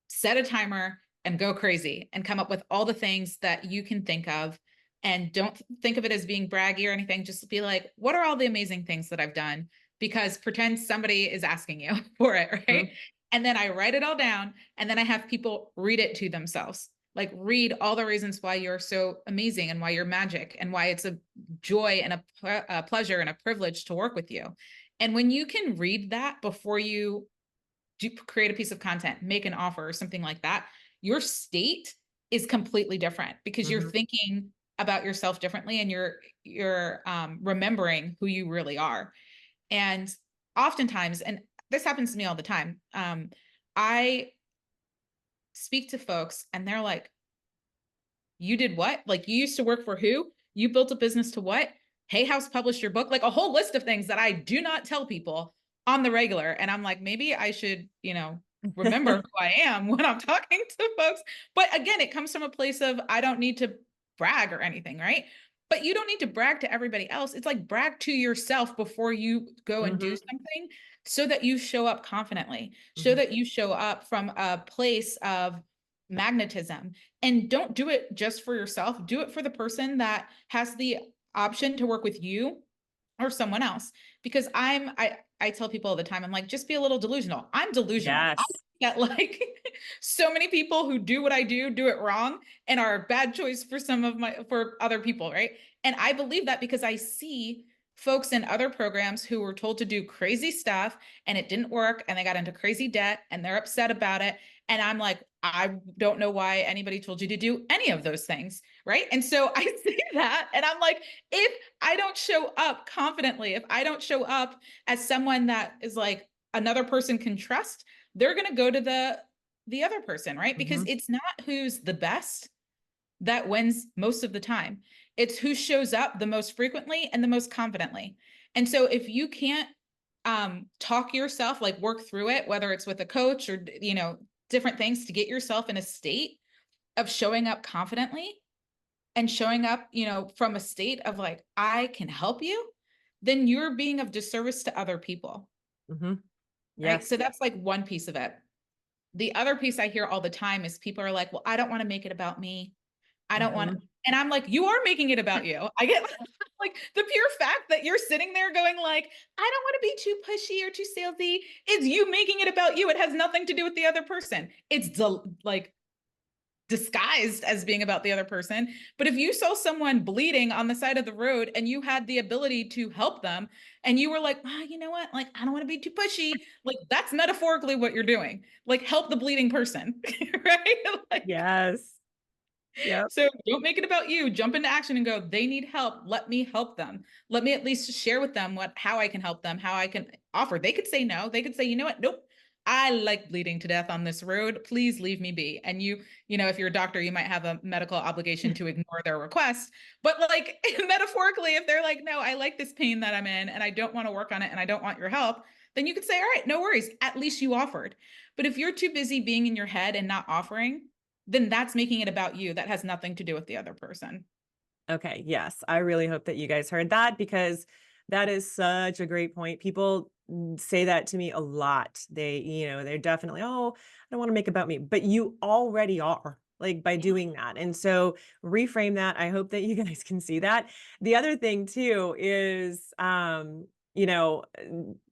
set a timer and go crazy and come up with all the things that you can think of. And don't think of it as being braggy or anything. Just be like, what are all the amazing things that I've done? Because pretend somebody is asking you for it, right? Mhm, And then I write it all down, and then I have people read it to themselves. Like, read all the reasons why you're so amazing and why you're magic and why it's a joy and a pleasure and a privilege to work with you. And when you can read that before you create a piece of content, make an offer or something like that, your state is completely different because you're mhm. thinking about yourself differently, and you're remembering who you really are. And oftentimes, and this happens to me all the time, I speak to folks and they're like, you did what? Like, you used to work for who? You built a business to what? Hay House published your book, like a whole list of things that I do not tell people on the regular. And I'm like, maybe I should, remember who I am when I'm talking to folks. But again, it comes from a place of I don't need to brag or anything, right? But you don't need to brag to everybody else. It's like brag to yourself before you go and do Mhm, something, so that you show up confidently, so mhm, that you show up from a place of magnetism. And don't do it just for yourself. Do it for the person that has the option to work with you or someone else. Because I tell people all the time, I'm like, just be a little delusional. I'm delusional. I yes. think that like so many people who do what I do it wrong and are a bad choice for for other people, right? And I believe that because I see folks in other programs who were told to do crazy stuff and it didn't work and they got into crazy debt and they're upset about it. And I'm like, I don't know why anybody told you to do any of those things, right? And so I see that and I'm like, if I don't show up confidently, if I don't show up as someone that is like another person can trust, they're going to go to the other person, right? Because Mhm, it's not who's the best that wins most of the time. It's who shows up the most frequently and the most confidently. And so if you can't talk yourself, like work through it, whether it's with a coach or different things to get yourself in a state of showing up confidently and showing up, from a state of like, I can help you, then you're being of disservice to other people, mhm. right? Yes. So that's like one piece of it. The other piece I hear all the time is people are like, well, I don't want to make it about me. I don't want, Mhm, and I'm like, you are making it about you. I get like the pure fact that you're sitting there going like, I don't want to be too pushy or too salesy is you making it about you. It has nothing to do with the other person. It's like disguised as being about the other person. But if you saw someone bleeding on the side of the road and you had the ability to help them and you were like, oh, you know what? Like, I don't want to be too pushy. Like, that's metaphorically what you're doing. Like, help the bleeding person, right? Like, Yes. Yep. so don't make it about you. Jump into action and go, they need help. Let me help them. Let me at least share with them how I can help them, how I can offer. They could say no. They could say, you know what? Nope. I like bleeding to death on this road. Please leave me be. And if you're a doctor, you might have a medical obligation to ignore their request. But like metaphorically, if they're like, no, I like this pain that I'm in and I don't want to work on it and I don't want your help, then you could say, all right, no worries. At least you offered. But if you're too busy being in your head and not offering, then that's making it about you. That has nothing to do with the other person. Okay. Yes. I really hope that you guys heard that, because that is such a great point. People say that to me a lot. They're definitely, oh, I don't want to make it about me, but you already are, like, by Yeah. doing that. And so reframe that. I hope that you guys can see that. The other thing too is,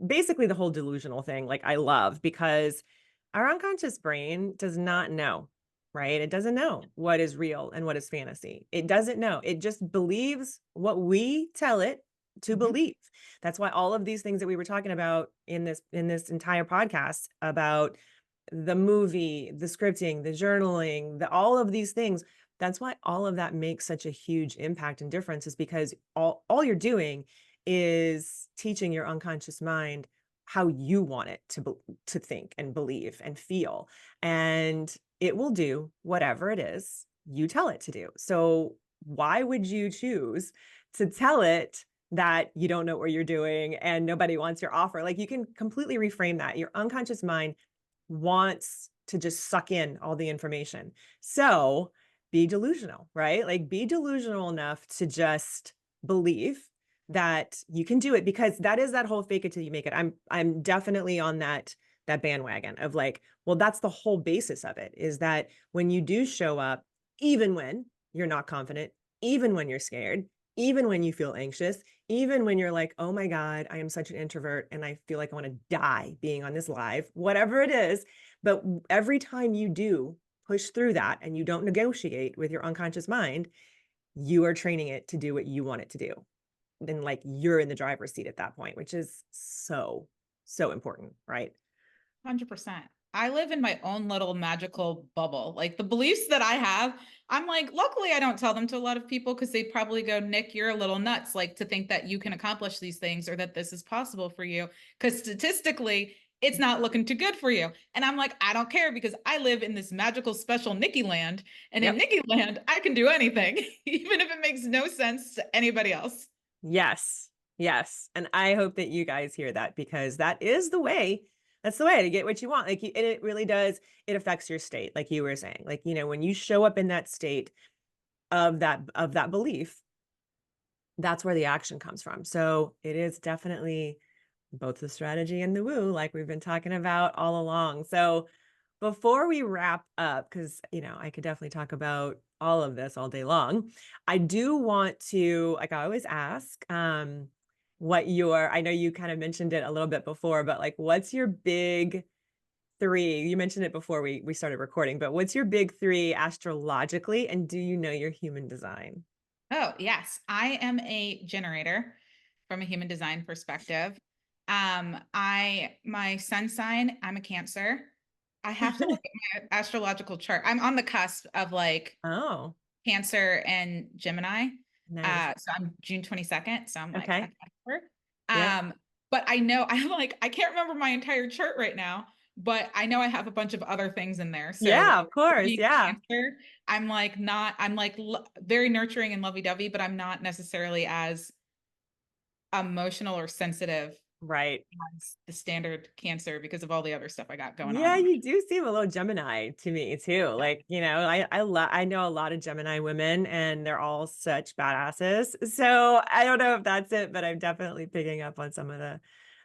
basically the whole delusional thing, like, I love, because our unconscious brain does not know, right? It doesn't know what is real and what is fantasy. It doesn't know. It just believes what we tell it to Mhm. believe. That's why all of these things that we were talking about in this entire podcast about the movie, the scripting, the journaling, all of these things, that's why all of that makes such a huge impact and difference, is because all you're doing is teaching your unconscious mind how you want it to think and believe and feel. And it will do whatever it is you tell it to do. So why would you choose to tell it that you don't know what you're doing and nobody wants your offer? Like, you can completely reframe that. Your unconscious mind wants to just suck in all the information. So be delusional, right? Like, be delusional enough to just believe that you can do it, because that is that whole fake it till you make it. I'm definitely on that bandwagon of like, well, that's the whole basis of it, is that when you do show up, even when you're not confident, even when you're scared, even when you feel anxious, even when you're like, oh my God, I am such an introvert and I feel like I want to die being on this live, whatever it is. But every time you do push through that and you don't negotiate with your unconscious mind, you are training it to do what you want it to do. Then, like, you're in the driver's seat at that point, which is so, so important, right? 100%. I live in my own little magical bubble. Like the beliefs that I have, I'm like, luckily, I don't tell them to a lot of people because they'd probably go, Nick, you're a little nuts, like to think that you can accomplish these things or that this is possible for you. Because statistically, it's not looking too good for you. And I'm like, I don't care because I live in this magical, special Nikki land. And in Yep. Nikki land, I can do anything, even if it makes no sense to anybody else. Yes. Yes. And I hope that you guys hear that, because that is the way. That's the way to get what you want. Like, and it really does. It affects your state, like you were saying. Like, when you show up in that state of that belief, that's where the action comes from. So it is definitely both the strategy and the woo, like we've been talking about all along. So before we wrap up, because I could definitely talk about all of this all day long, I do want to, like I always ask, I know you kind of mentioned it a little bit before, but like, what's your big three? You mentioned it before we started recording, but what's your big three astrologically, and do you know your human design? Oh, yes. I am a generator from a human design perspective. My sun sign, I'm a Cancer. I have to look at my astrological chart. I'm on the cusp of like Oh, Cancer and Gemini. nice. So I'm June 22nd. So I'm like Okay. at Cancer. Yep. But I know I'm like, I can't remember my entire chart right now, but I know I have a bunch of other things in there. So Yeah, of course. being Yeah. Cancer, I'm like very nurturing and lovey-dovey, but I'm not necessarily as emotional or sensitive Right. as the standard Cancer because of all the other stuff I got going on Yeah, in my you do seem a little Gemini to me too. life. Like, I know a lot of Gemini women and they're all such badasses. So I don't know if that's it, but I'm definitely picking up on some of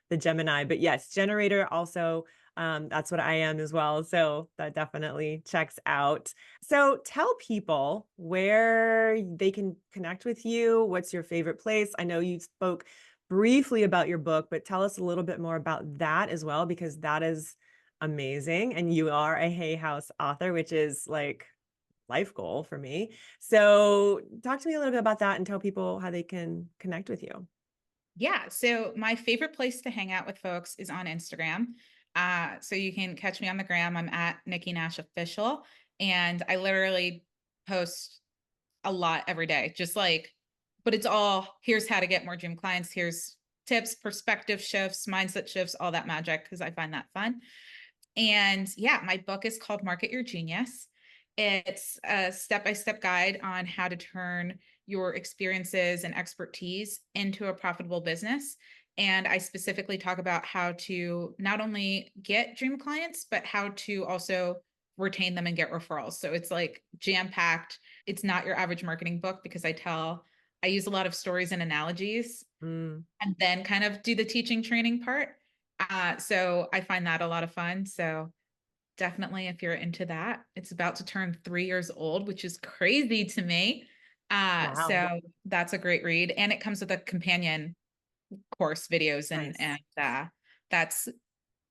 the Gemini. But yes, generator also, that's what I am as well. So that definitely checks out. So tell people where they can connect with you. What's your favorite place? I know you spoke briefly about your book, but tell us a little bit more about that as well, because that is amazing. And you are a Hay House author, which is like life goal for me. So talk to me a little bit about that and tell people how they can connect with you. Yeah. So my favorite place to hang out with folks is on Instagram. So you can catch me on the gram. I'm at Nikki Nash Official. And I literally post a lot every day, just like, but it's all here's how to get more gym clients. Here's tips, perspective shifts, mindset shifts, all that magic, because I find that fun. And yeah, my book is called Market Your Genius. It's a step by step guide on how to turn your experiences and expertise into a profitable business. And I specifically talk about how to not only get dream clients, but how to also retain them and get referrals. So it's like jam packed. It's not your average marketing book because I use a lot of stories and analogies Mm, and then kind of do the teaching training part. So I find that a lot of fun. So definitely if you're into that, it's about to turn 3 years old, which is crazy to me. wow. So that's a great read. And it comes with a companion course videos and Nice. that's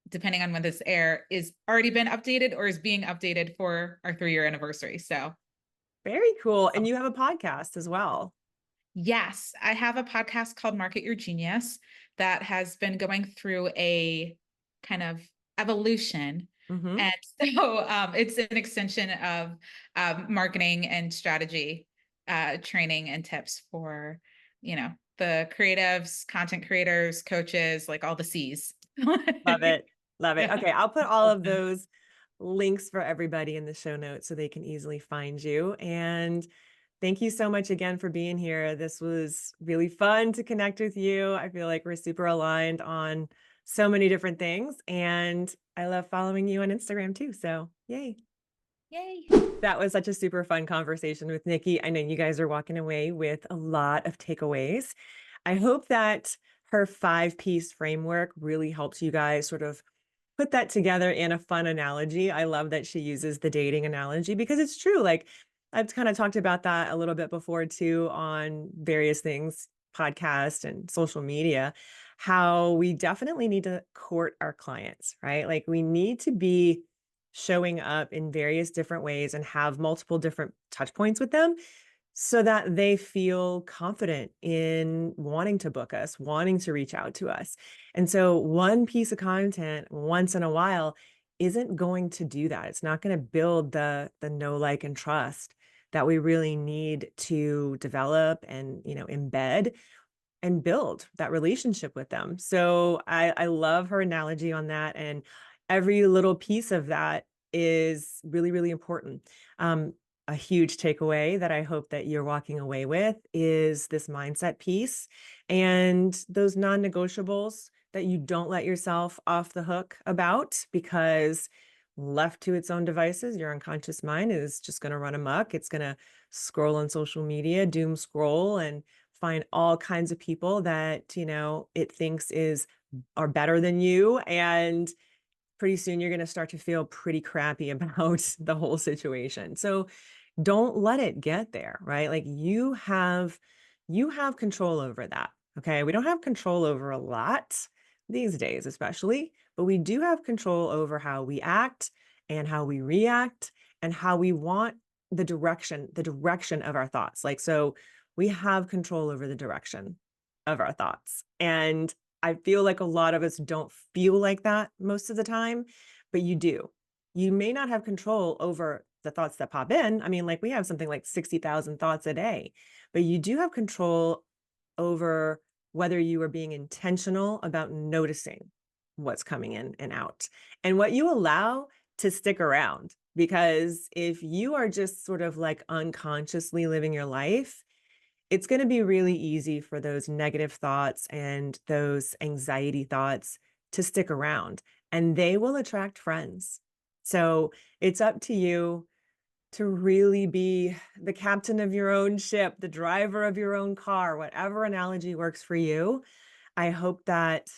depending on when this air is already been updated or is being updated for our 3 year anniversary. So Very cool. And you have a podcast as well. yes, I have a podcast called Market Your Genius that has been going through a kind of evolution. Hmm. And so it's an extension of marketing and strategy training and tips for, the creatives, content creators, coaches, like all the C's. Love it. Love it. Yeah. Okay. I'll put all of those links for everybody in the show notes so they can easily find you. And thank you so much again for being here. This was really fun to connect with you. I feel like we're super aligned on so many different things. And I love following you on Instagram too. So, yay. Yay. That was such a super fun conversation with Nikki. I know you guys are walking away with a lot of takeaways. I hope that her 5 piece framework really helps you guys sort of put that together in a fun analogy. I love that she uses the dating analogy because it's true. Like I've kind of talked about that a little bit before too on various things, podcast and social media, how we definitely need to court our clients, right? Like we need to be showing up in various different ways and have multiple different touch points with them so that they feel confident in wanting to book us, wanting to reach out to us. And so one piece of content once in a while isn't going to do that. It's not going to build the know, like, and trust that we really need to develop and, embed and build that relationship with them. So I love her analogy on that. And every little piece of that is really, really important. A huge takeaway that I hope that you're walking away with is this mindset piece and those non negotiables that you don't let yourself off the hook about because left to its own devices, your unconscious mind is just going to run amok. It's going to scroll on social media, doom scroll, and find all kinds of people that, it thinks are better than you. And pretty soon you're going to start to feel pretty crappy about the whole situation. So don't let it get there, right? Like you have control over that. Okay? We don't have control over a lot these days especially, but we do have control over how we act and how we react and how we want the direction of our thoughts. Like so we have control over the direction of our thoughts. And I feel like a lot of us don't feel like that most of the time, but you do. You may not have control over the thoughts that pop in. I mean, like we have something like 60,000 thoughts a day, but you do have control over whether you are being intentional about noticing what's coming in and out and what you allow to stick around. Because if you are just sort of like unconsciously living your life, it's going to be really easy for those negative thoughts and those anxiety thoughts to stick around and they will attract friends. So it's up to you to really be the captain of your own ship, the driver of your own car, whatever analogy works for you. I hope that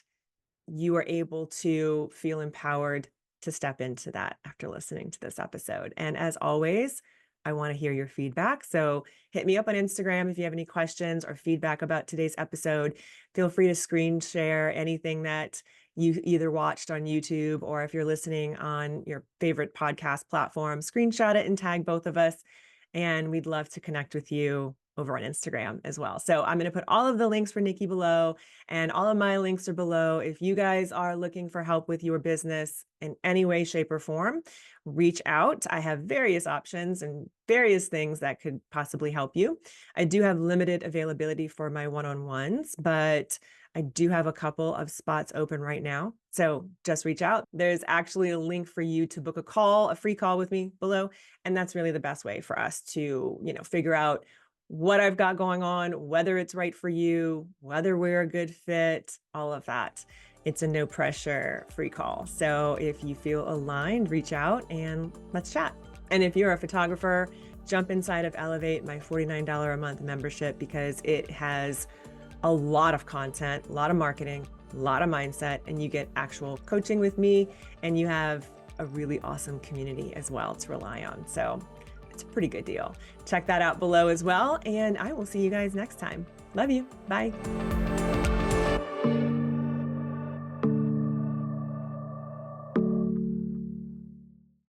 you are able to feel empowered to step into that after listening to this episode. And as always, I want to hear your feedback. So hit me up on Instagram if you have any questions or feedback about today's episode. Feel free to screen share anything that you either watched on YouTube or if you're listening on your favorite podcast platform, screenshot it and tag both of us. And we'd love to connect with you over on Instagram as well. So I'm going to put all of the links for Nikki below, and all of my links are below. If you guys are looking for help with your business in any way, shape, or form, reach out. I have various options and various things that could possibly help you. I do have limited availability for my one-on-ones, but I do have a couple of spots open right now. So just reach out. There's actually a link for you to book a call, a free call with me below. And that's really the best way for us to, figure out what I've got going on, whether it's right for you, whether we're a good fit, all of that. It's a no pressure free call. So if you feel aligned, reach out and let's chat. And if you're a photographer, jump inside of Elevate, my $49 a month membership, because it has a lot of content, a lot of marketing, a lot of mindset, and you get actual coaching with me, and you have a really awesome community as well to rely on. So it's a pretty good deal. Check that out below as well, and I will see you guys next time. Love you. Bye.